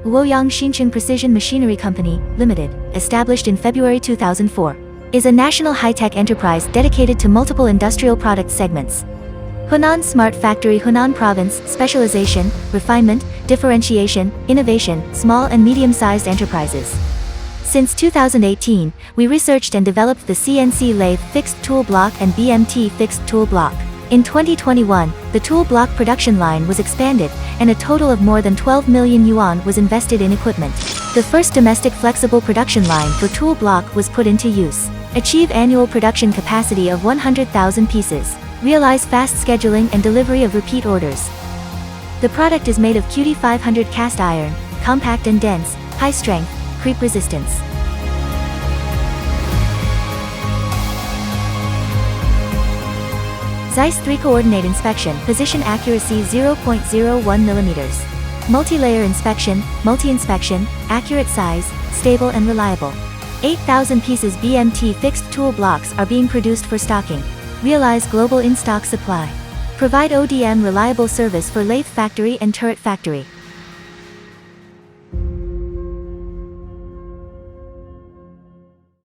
Luoyang Xincheng Precision Machinery Company, Limited, established in February 2004, is a national high-tech enterprise dedicated to multiple industrial product segments. Hunan Smart Factory, Hunan Province, specialization, refinement, differentiation, innovation, small and medium-sized enterprises. Since 2018, we researched and developed the CNC Lathe fixed tool block and BMT fixed tool block. In 2021, the tool block production line was expanded, and a total of more than 12 million yuan was invested in equipment. The first domestic flexible production line for tool block was put into use. Achieve annual production capacity of 100,000 pieces. Realize fast scheduling and delivery of repeat orders. The product is made of QD500 cast iron, compact and dense, high strength, creep resistance. Zeiss 3 coordinate inspection, position accuracy 0.01 mm. Multi-layer inspection, multi-inspection, accurate size, stable and reliable. 8,000 pieces BMT fixed tool blocks are being produced for stocking. Realize global in-stock supply. Provide ODM reliable service for lathe factory and turret factory.